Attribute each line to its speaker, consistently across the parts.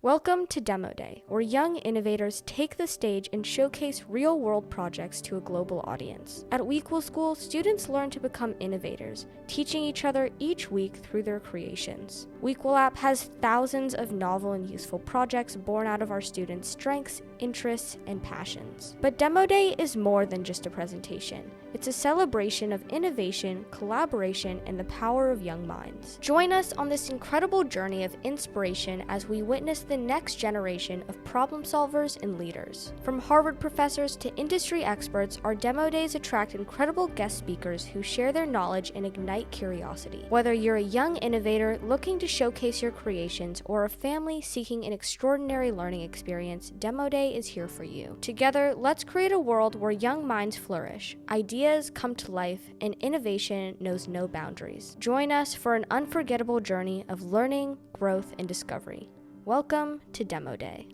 Speaker 1: Welcome to Demo Day, where young innovators take the stage and showcase real-world projects to a global audience. At WEquil School, students learn to become innovators, teaching each other each week through their creations. WEquil App has thousands of novel and useful projects born out of our students' strengths, interests, and passions. But Demo Day is more than just a presentation. It's a celebration of innovation, collaboration, and the power of young minds. Join us on this incredible journey of inspiration as we witness the next generation of problem solvers and leaders. From Harvard professors to industry experts, our demo days attract incredible guest speakers who share their knowledge and ignite curiosity. Whether you're a young innovator looking to showcase your creations or a family seeking an extraordinary learning experience, Demo Day is here for you. Together, let's create a world where young minds flourish, ideas come to life, and innovation knows no boundaries. Join us for an unforgettable journey of learning, growth, and discovery. Welcome to Demo Day.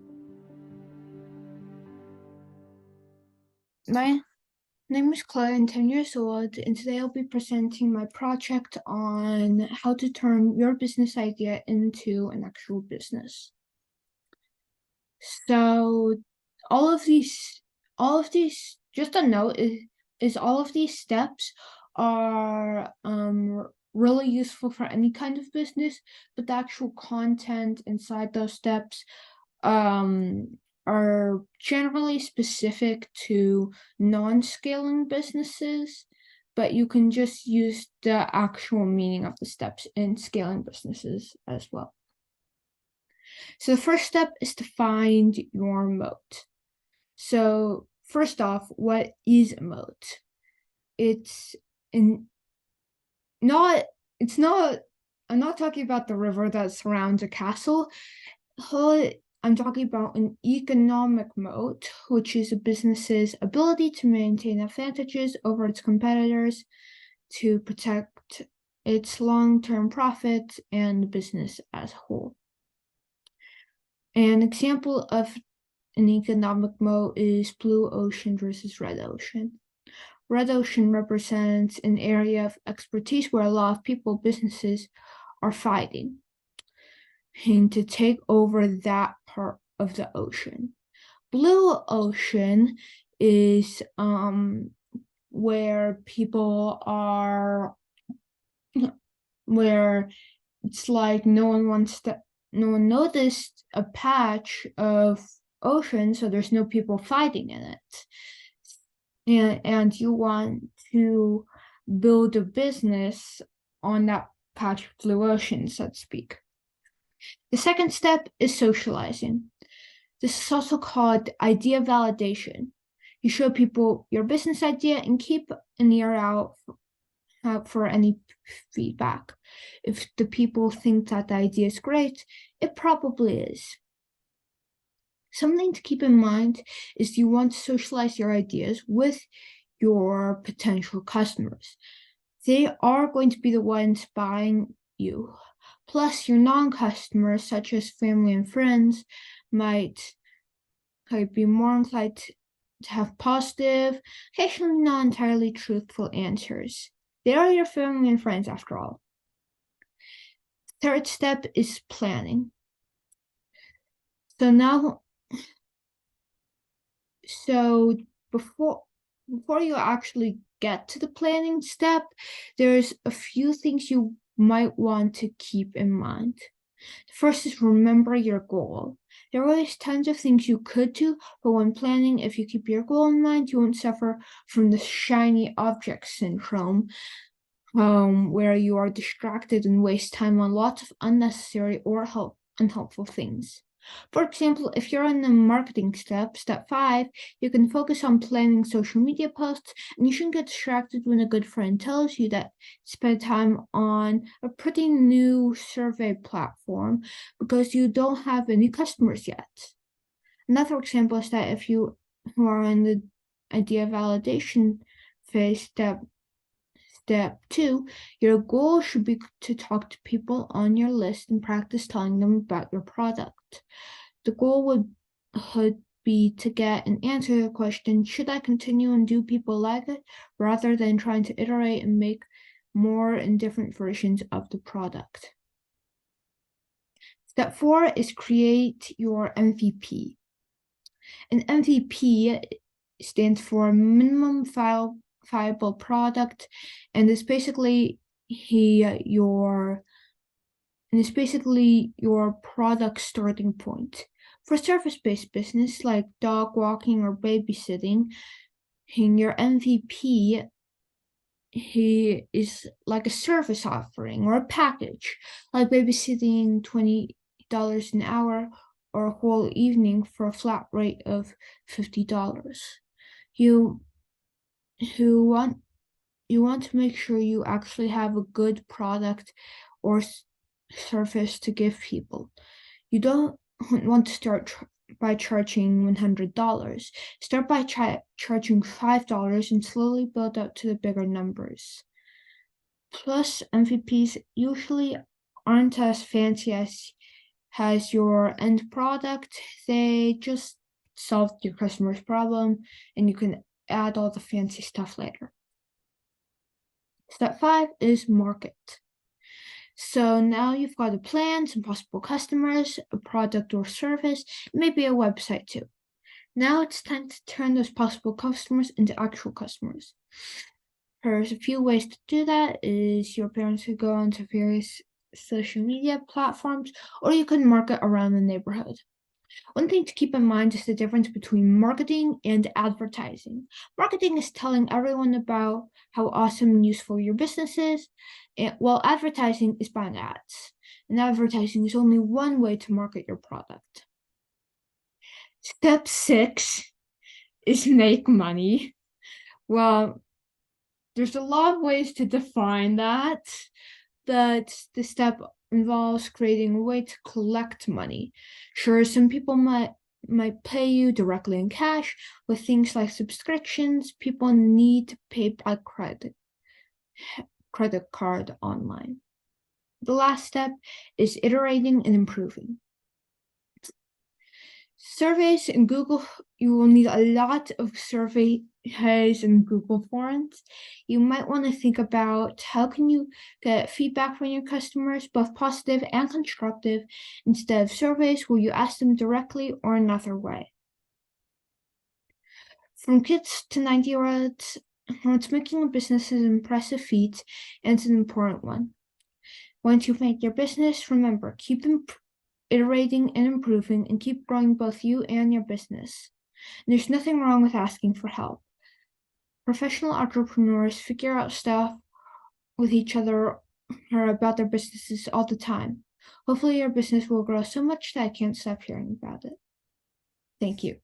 Speaker 2: My name is Chloe, I'm 10 years old, and today I'll be presenting my project on how to turn your business idea into an actual business. So all of these, just a note is all of these steps are really useful for any kind of business, but the actual content inside those steps are generally specific to non-scaling businesses, but you can just use the actual meaning of the steps in scaling businesses as well. So the first step is to find your moat. So first off, what is a moat? I'm not talking about the river that surrounds a castle. I'm talking about an economic moat, which is a business's ability to maintain advantages over its competitors, to protect its long-term profits and the business as a whole. An example of an economic moat is blue ocean versus red ocean. Red ocean represents an area of expertise where a lot of people, businesses are fighting and to take over that part of the ocean. Blue ocean is where it's like no one noticed a patch of ocean, so there's no people fighting in it. And you want to build a business on that patch of blue ocean, so to speak. The second step is socializing. This is also called idea validation. You show people your business idea and keep an ear out for any feedback. If the people think that the idea is great, it probably is. Something to keep in mind is you want to socialize your ideas with your potential customers. They are going to be the ones buying you. Plus, your non-customers, such as family and friends, might be more inclined to have positive, occasionally not entirely truthful answers. They are your family and friends, after all. Third step is planning. So before you actually get to the planning step, there's a few things you might want to keep in mind. The first is remember your goal. There are always tons of things you could do, but when planning, if you keep your goal in mind, you won't suffer from the shiny object syndrome, where you are distracted and waste time on lots of unnecessary or unhelpful things. For example, if you're in the marketing step 5, you can focus on planning social media posts, and you shouldn't get distracted when a good friend tells you that spend time on a pretty new survey platform because you don't have any customers yet. Another example is that if you are in the idea validation phase, Step 2, your goal should be to talk to people on your list and practice telling them about your product. The goal would be to get an answer to the question, should I continue and do people like it, rather than trying to iterate and make more and different versions of the product. Step 4 is create your MVP. An MVP stands for minimum viable product, and it's basically your product starting point. For service-based business like dog walking or babysitting, your MVP is like a service offering or a package, like babysitting $20 an hour or a whole evening for a flat rate of $50. You you want you want to make sure you actually have a good product or service to give people. You don't want to start by charging $100. Start by charging $5 and slowly build up to the bigger numbers. Plus, MVPs usually aren't as fancy as your end product. They just solve your customer's problem, and you can add all the fancy stuff later. Step 5 is market. So now you've got a plan, some possible customers, a product or service, maybe a website too. Now it's time to turn those possible customers into actual customers. There's a few ways to do that. Is your parents could go onto various social media platforms, or you could market around the neighborhood. One thing to keep in mind is the difference between marketing and advertising. Marketing is telling everyone about how awesome and useful your business is, while advertising is buying ads. And advertising is only one way to market your product. Step 6 is make money. Well, there's a lot of ways to define that, but the step involves creating a way to collect money. Sure, some people might pay you directly in cash. With things like subscriptions, people need to pay by credit card online. The last step is iterating and improving. Surveys in Google, you will need a lot of surveys in Google Forms. You might want to think about how can you get feedback from your customers, both positive and constructive, instead of surveys where you ask them directly or another way. From kids to 90-year-olds, making a business is an impressive feat, and it's an important one. Once you've made your business, remember, keep iterating and improving, and keep growing both you and your business. And there's nothing wrong with asking for help. Professional entrepreneurs figure out stuff with each other or about their businesses all the time. Hopefully your business will grow so much that I can't stop hearing about it. Thank you.